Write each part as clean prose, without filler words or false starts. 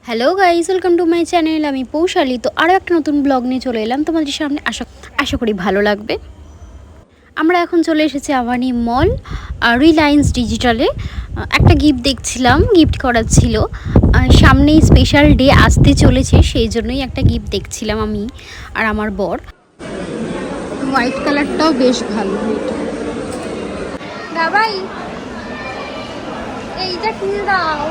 Hello guys, welcome to my channel. আমি পৌশালী। তো আরও একটা নতুন ব্লগ নিয়ে চলে এলাম তোমাদের সামনে। আশা করি ভালো লাগবে। আমরা এখন চলে এসেছি আভানি মল রিলায়েন্স ডিজিটালে। একটা গিফট দেখছিলাম, গিফট করার ছিল। সামনেই স্পেশাল ডে আসতে চলেছে, সেই জন্যই একটা গিফট দেখছিলাম আমি আর আমার বর। হোয়াইট কালারটাও বেশ ভালো। ভাই এইটা কিনে দাও,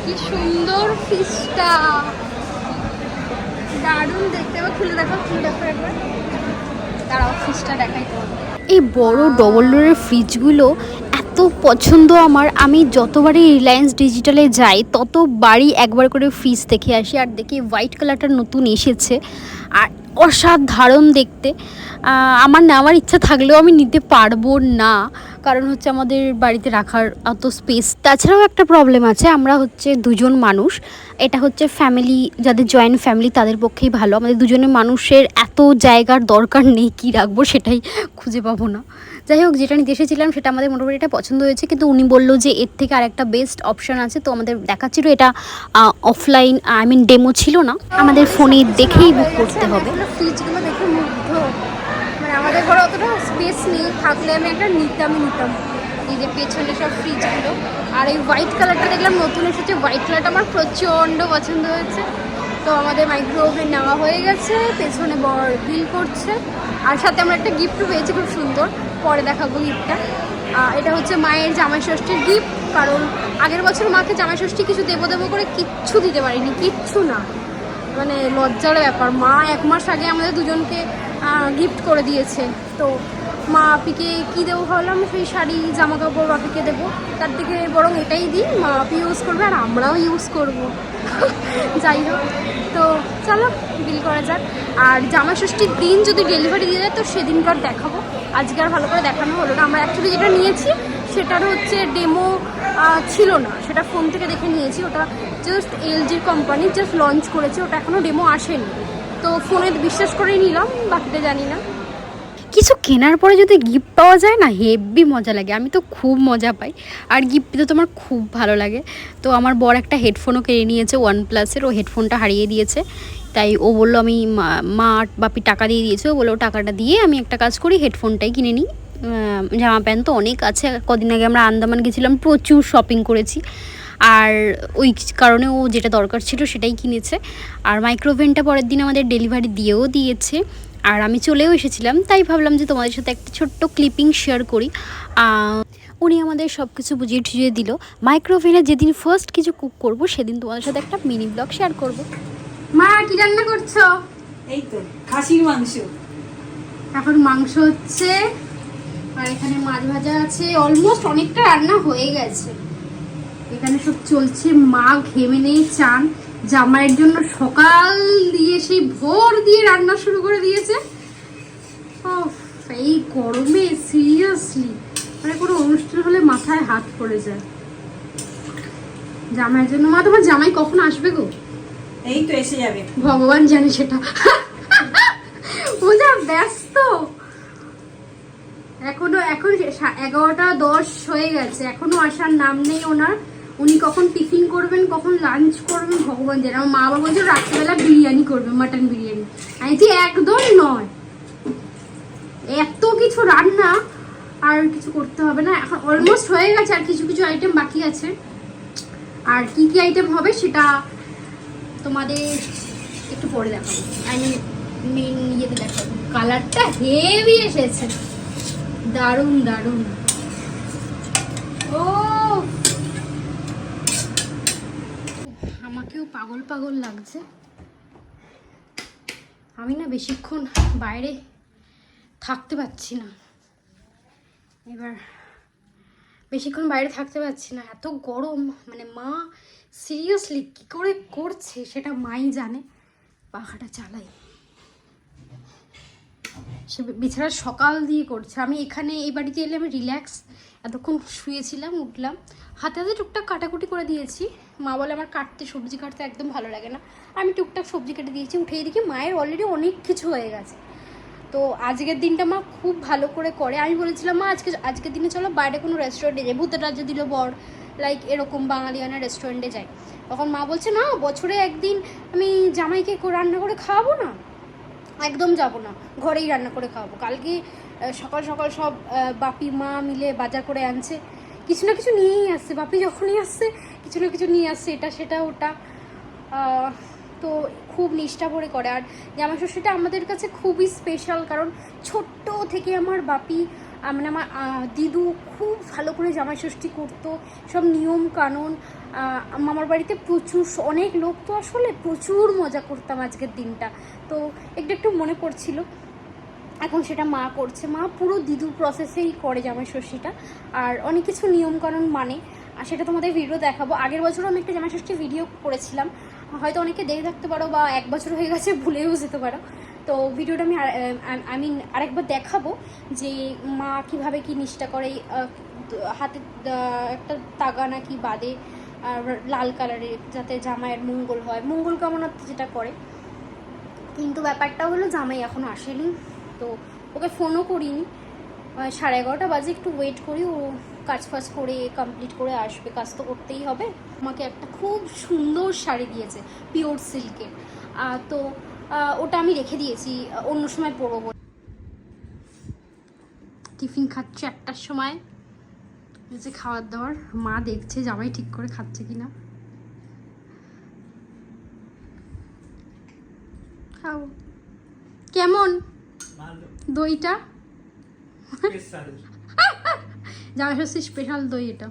কি সুন্দর ফিশটা, দারুণ দেখতে। এবার খুলে দেখো একবার। দাঁড়াও, ফ্রিজটা দেখাই তোমাকে। এই বড় ডবল ডোরের ফ্রিজগুলো এত পছন্দ আমার। আমি যতবারই রিলায়েন্স ডিজিটালে যাই ততবারই একবার করে ফ্রিজ দেখে আসি। আর দেখি হোয়াইট কালারটা নতুন এসেছে আর অসাধারণ দেখতে। আমার নেওয়ার ইচ্ছা থাকলেও আমি নিতে পারবো না, কারণ হচ্ছে আমাদের বাড়িতে রাখার অত স্পেস। তাছাড়াও একটা প্রবলেম আছে, আমরা হচ্ছে দুজন মানুষ। এটা হচ্ছে ফ্যামিলি, যাদের জয়েন্ট ফ্যামিলি তাদের পক্ষেই ভালো। আমাদের দুজনের মানুষের এত জায়গার দরকার নেই, কী রাখবো সেটাই খুঁজে পাবো না। যাই হোক, যেটা নিতে এসেছিলাম সেটা আমাদের মোটামুটি এটা পছন্দ হয়েছে, কিন্তু উনি বললো যে এর থেকে আরেকটা বেস্ট অপশান আছে। তো আমাদের দেখাচ্ছিল এটা অফলাইন, ডেমো ছিল না, আমাদের ফোনে দেখেই বুক করতে হবে। ফ্রিজগুলো দেখে মুগ্ধ। মানে আমাদের ঘরে অতটা স্পেস নেই, থাকলে আমি একটা নিতাম। এই যে পেছনে সব ফ্রিজগুলো, আর এই হোয়াইট কালারটা দেখলাম নতুন এসেছে। হোয়াইট কালারটা আমার প্রচণ্ড পছন্দ হয়েছে। তো আমাদের মাইক্রো ওভেন নেওয়া হয়ে গেছে, পেছনে বর বিল করছে, আর সাথে আমরা একটা গিফটও পেয়েছি খুব সুন্দর, পরে দেখাবো গিফটটা। এটা হচ্ছে মায়ের জামাই ষষ্ঠীর গিফট, কারণ আগের বছর মাকে জামাই ষষ্ঠী কিছু দেবো করে কিচ্ছু দিতে পারিনি, কিচ্ছু না। মানে লজ্জার ব্যাপার, মা 1 মাস আগে আমাদের দুজনকে গিফট করে দিয়েছে। তো মা আপিকে কী দেবো ভাবলাম, সেই শাড়ি জামা কাপড় বাপিকে দেবো, তার থেকে বরং এটাই দিই, মা আপি ইউজ করবে আর আমরাও ইউজ করবো। যাই হোক, তো চলো বিল করা যাক। আর জামা ষষ্ঠীর দিন যদি ডেলিভারি দিয়ে যায় তো সেদিনকার দেখাবো, আজকে আর ভালো করে দেখানো হলো না। আমরা অ্যাকচুয়ালি যেটা নিয়েছি সেটার হচ্ছে ডেমো ছিল না, সেটা ফোন থেকে দেখে নিয়েছি। ওটা জাস্ট এলজির কোম্পানি জাস্ট লঞ্চ করেছে, ওটা এখনও ডেমো আসেনি। তো ফোনে বিশ্বাস করেই নিলাম, বাকিটা জানি না। কিছু কেনার পরে যদি গিফট পাওয়া যায় না, হেভি মজা লাগে। আমি তো খুব মজা পাই, আর গিফট পেতে তো আমার খুব ভালো লাগে। তো আমার বর একটা হেডফোনও কিনে নিয়েছে OnePlus-এর, ও হেডফোনটা হারিয়ে দিয়েছে। তাই ও বললো, আমি মা বাপি টাকা দিয়ে দিয়েছে, ও বললো টাকাটা দিয়ে আমি একটা কাজ করি, হেডফোনটাই কিনে নিই। জামা প্যান্ট তো অনেক আছে, কদিন আগে আমরা আন্দামান গেছিলাম, প্রচুর শপিং করেছি, আর ওই কারণে ও যেটা দরকার ছিল সেটাই কিনেছে। আর মাইক্রোওভেনটা পরের দিন আমাদের ডেলিভারি দিয়েও দিয়েছে, আর আমি চলেও এসেছিলাম। তাই ভাবলাম যে তোমাদের সাথে একটা ছোট্ট ক্লিপিং শেয়ার করি। উনি আমাদের সব কিছু বুঝিয়ে ঠিজিয়ে দিল। মাইক্রোওভেনে যেদিন ফার্স্ট কিছু কুক করব সেদিন তোমাদের সাথে একটা মিনি ব্লগ শেয়ার করব। মা কি রান্না করছো? এই তো খাসির মাংস। এখন মাংস হচ্ছে, আর এখানে মাছ ভাজা আছে। অলমোস্ট অনেকটা রান্না হয়ে গেছে। এখানে সব চলছে, মা ঘেমে নেই চান। জামাইয়ের জন্য সকাল দিয়ে সেই ভোর দিয়ে রান্না শুরু করে দিয়েছে। এই গরমে সিরিয়াসলি মানে কোনো অনুষ্ঠান হলে মাথায় হাত পড়ে যায়। জামাইয়ের জন্য। মা, তোমার জামাই কখন আসবে গো? এই তো এসে যাবে, ভগবান জানে সেটা। ও যা ব্যস্ত। এখন 11:10 হয়ে গেছে, এখনো আসার নাম নেই ওনার। উনি কখন টিফিন করবেন, কখন লাঞ্চ করবেন ভগবান জানে। আমার মা বাবা বলছে রাত্রেবেলা বিরিয়ানি করবে, মাটন বিরিয়ানি। আমি যে একদম নয়, এত কিছু রান্না আর কিছু করতে হবে না। এখন অলমোস্ট হয়ে গেছে, আর কিছু কিছু আইটেম বাকি আছে। আর কি কি আইটেম হবে সেটা তোমাদের একটু পরে দেখাবো। মেন ইয়েতে দেখাবো। কালারটা হেভি এসেছে, দারুণ দারুণ। ও আমাকেও পাগল পাগল লাগছে। আমি না বেশিক্ষণ বাইরে থাকতে পারছি না, এবার বেশিক্ষণ বাইরে থাকতে পারছি না, এত গরম। মানে মা সিরিয়াসলি কী করে করছে সেটা মাই জানে। পাখাটা চালাই, সে বেচারা সকাল দিয়ে করছে। আমি এখানে এই বাড়িতে এলে আমি রিল্যাক্স, এতক্ষণ শুয়েছিলাম, উঠলাম, হাতে হাতে টুকটাক কাটাকুটি করে দিয়েছি। মা বলে আমার সবজি কাটতে একদম ভালো লাগে না, আমি টুকটাক সবজি কেটে দিয়েছি। উঠেই দেখি মায়ের অলরেডি অনেক কিছু হয়ে গেছে। তো আজকের দিনটা মা খুব ভালো করে করে। আমি বলেছিলাম মা আজকের দিনে চলো বাইরে কোনো রেস্টুরেন্টে যাই, ভূতের রাজ্যে দিল বর, লাইক এরকম বাঙালিয়ানা রেস্টুরেন্টে যাই, তখন মা বলছে না বছরে একদিন আমি জামাইকে রান্না করে খাওয়াবো না, একদম যাব না, ঘরেই রান্না করে খাওয়াবো। কালকে সকাল সকাল সব বাপি মা মিলে বাজার করে আনছে, কিছু না কিছু নিয়েই আসছে, বাপি যখনই আসছে কিছু না কিছু নিয়ে আসছে, এটা সেটা ওটা। তো খুব নিষ্ঠা করে করে। আর জামাই ষষ্ঠীটা আমাদের কাছে খুবই স্পেশাল, কারণ ছোট্ট থেকে আমার বাপি মানে আমার দিদু খুব ভালো করে জামাই ষষ্ঠী করতো, সব নিয়ম কানুন। মামার বাড়িতে প্রচুর অনেক লোক, তো আসলে প্রচুর মজা করতাম আজকের দিনটা। তো একটু একটু মনে পড়ছিল, এখন সেটা মা করছে, মা পুরো দিদু প্রসেসেই করে জামাই ষষ্ঠীটা, আর অনেক কিছু নিয়মকানুন মানে। আর সেটা তোমাদের ভিডিও দেখাবো। আগের বছরও আমি একটা জামাই ষষ্ঠী ভিডিও করেছিলাম, হয়তো অনেকে দেখে থাকতে পারো বা 1 বছর হয়ে গেছে ভুলেও যেতে পারো। তো ভিডিওটা আমি আরেকবার দেখাবো যে মা কীভাবে কি নিষ্ঠা করে। হাতে একটা তাগা নাকি বাঁধে লাল কালারের, যাতে জামাইয়ের মঙ্গল হয়, মঙ্গল কামনার্থে যেটা করে। কিন্তু ব্যাপারটা হলো জামাই এখনও আসেনি, তো ওকে ফোনও করিনি। 11:30 বাজে, একটু ওয়েট করি, ও কাজ ফাজ করে কমপ্লিট করে আসবে, কাজ তো করতেই হবে। আমাকে একটা খুব সুন্দর শাড়ি দিয়েছে পিওর সিল্কের, তো ওটা আমি রেখে দিয়েছি, অন্য সময় পরবো। টিফিন খাচ্ছে 1টার সময়, যে খাবার দাবার মা দেখছে জামাই ঠিক করে খাচ্ছে কিনা। খাও, কেমন দইটা? জামাই ষষ্ঠীর স্পেশাল দই এটা।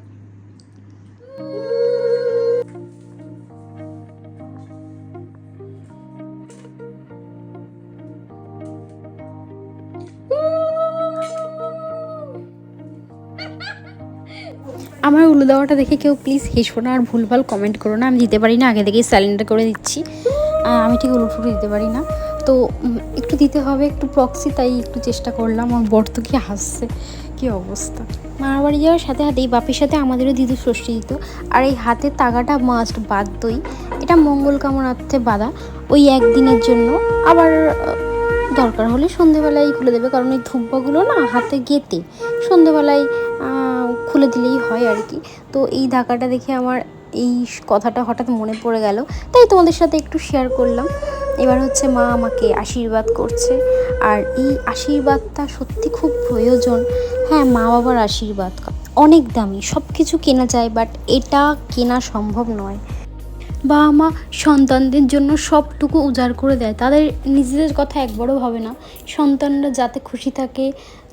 আমার উলু দেওয়াটা দেখে কেউ প্লিজ হেসো না আর ভুলভাল কমেন্ট করো না, আমি দিতে পারি না, আগে থেকেই সাইলেন্ট করে দিচ্ছি। আমি ঠিক উলু ফুলু দিতে পারি না, তো একটু দিতে হবে, একটু প্রক্সি, তাই একটু চেষ্টা করলাম। আমার বর তো কি হাসছে, কি অবস্থা। মামার বাড়ি যাওয়ার সাথে সাথে এই বাপির সাথে আমাদেরও দিদু ষষ্ঠী দিত। আর এই হাতের তাগাটা মাস্ট বাঁধতই, এটা মঙ্গল কামনার্থে বাঁধা, ওই একদিনের জন্য। আবার দরকার হলে সন্ধেবেলায় খুলে দেবে, কারণ ওই ধূপগুলো না হাতে গেঁথে সন্ধেবেলায় খুলে দিলেই হয় আর কি। তো এই ধাকাটা দেখে আমার এই কথাটা হঠাৎ মনে পড়ে গেল, তাই তোমাদের সাথে একটু শেয়ার করলাম। এবার হচ্ছে মা আমাকে আশীর্বাদ করছে, আর এই আশীর্বাদটা সত্যি খুব প্রয়োজন। হ্যাঁ, মা বাবার আশীর্বাদ অনেক দামি, সব কিছু কেনা যায়, বাট এটা কেনা সম্ভব নয়। বাবা মা সন্তানদের জন্য সবটুকু উজাড় করে দেয়, তাদের নিজেদের কথা একবারও ভাবে না, সন্তানরা যাতে খুশি থাকে,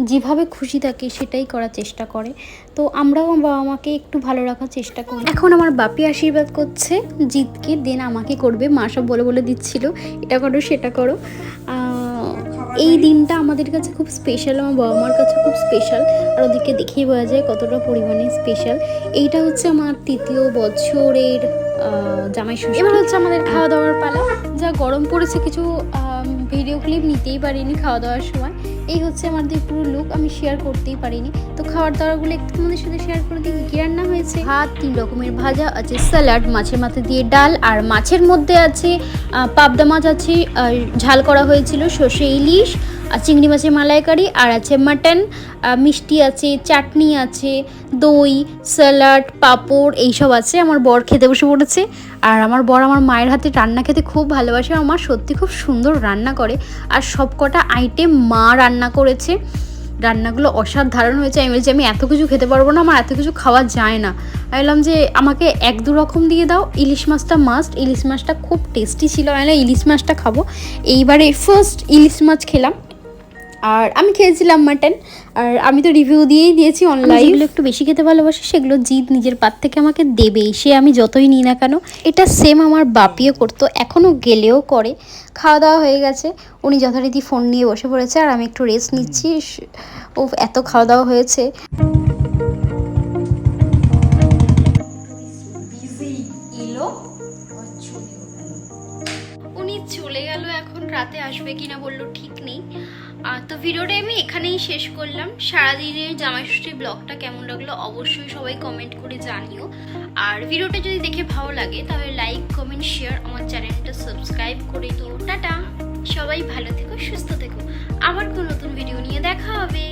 যেভাবে খুশি থাকে সেটাই করার চেষ্টা করে। তো আমরাও বাবা মাকে একটু ভালো রাখার চেষ্টা করি। এখন আমার বাপি আশীর্বাদ করছে জিতকে, দেন আমাকে করবে। মা সব বলে বলে দিচ্ছিল এটা করো সেটা করো। এই দিনটা আমাদের কাছে খুব স্পেশাল, আমার বাবা মার কাছে খুব স্পেশাল, আর ওদিকে দেখেই বোঝা যায় কতটা পরিমাণে স্পেশাল। এইটা হচ্ছে আমার 3য় বছরের জামাই ষষ্ঠী। এবার হচ্ছে আমাদের খাওয়া দাওয়ার পালা। যা গরম পড়েছে, কিছু ভিডিও ক্লিপ নিতেই পারিনি খাওয়া দাওয়ার সময়। এই হচ্ছে আমাদের পুরো লুক, আমি শেয়ার করতেই পারিনি। তো খাওয়ার দাওয়াগুলো একটু তোমাদের সাথে শেয়ার করে দিই। কী রান্না হয়েছে? ভাত, 3 রকমের ভাজা আছে, স্যালাড, মাছের মাথা দিয়ে ডাল, আর মাছের মধ্যে আছে পাবদা মাছ আছে, ঝাল করা হয়েছিল, সর্ষে ইলিশ, আর চিংড়ি মাছের মালাইকারি, আর আছে মাটন, মিষ্টি আছে, চাটনি আছে, দই, স্যালাড, পাঁপড়, এইসব আছে। আমার বর খেতে বসে পড়েছে, আর আমার বর আমার মায়ের হাতে রান্না খেতে খুব ভালোবাসে। আমার মা সত্যি খুব সুন্দর রান্না করে, আর সব কটা আইটেম মা রান্না করেছে, রান্নাগুলো অসাধারণ হয়েছে। আমি বলছি আমি এত কিছু খেতে পারবো না, আমার এত কিছু খাওয়া যায় না। আমি বললাম যে আমাকে 1-2 রকম দিয়ে দাও। ইলিশ মাছটা মাস্ট, ইলিশ মাছটা খুব টেস্টি ছিল, আমি ইলিশ মাছটা খাবো। এইবারে ফার্স্ট ইলিশ মাছ খেলাম, আর আমি খেয়েছিলাম মাটন, আর আমি তো রিভিউ দিয়েই দিয়েছি অনলাইন। যেগুলো একটু বেশি খেতে ভালোবাসি সেগুলো জিৎ নিজের পাত থেকে আমাকে দেবেই, সে আমি যতই নিই না কেন। এটা সেম আমার বাপিও করতো, এখনও গেলেও করে। খাওয়া দাওয়া হয়ে গেছে, উনি যথারীতি ফোন নিয়ে বসে পড়েছে, আর আমি একটু রেস্ট নিচ্ছি। ও এত খাওয়া দাওয়া হয়েছে। উনি চলে গেল, এখন রাতে আসবে কিনা বললো ঠিক নেই। তো ভিডিওটা আমি এখানেই শেষ করলাম। সারাদিনের জামাই ষষ্ঠীর ব্লগটা কেমন লাগলো অবশ্যই সবাই কমেন্ট করে জানিও। আর ভিডিওটা যদি দেখে ভালো লাগে তাহলে লাইক, কমেন্ট, শেয়ার, আমার চ্যানেলটা সাবস্ক্রাইব করে দিও। টাটা, সবাই ভালো থেকো, সুস্থ থেকো, আবার কোনো নতুন ভিডিও নিয়ে দেখা হবে।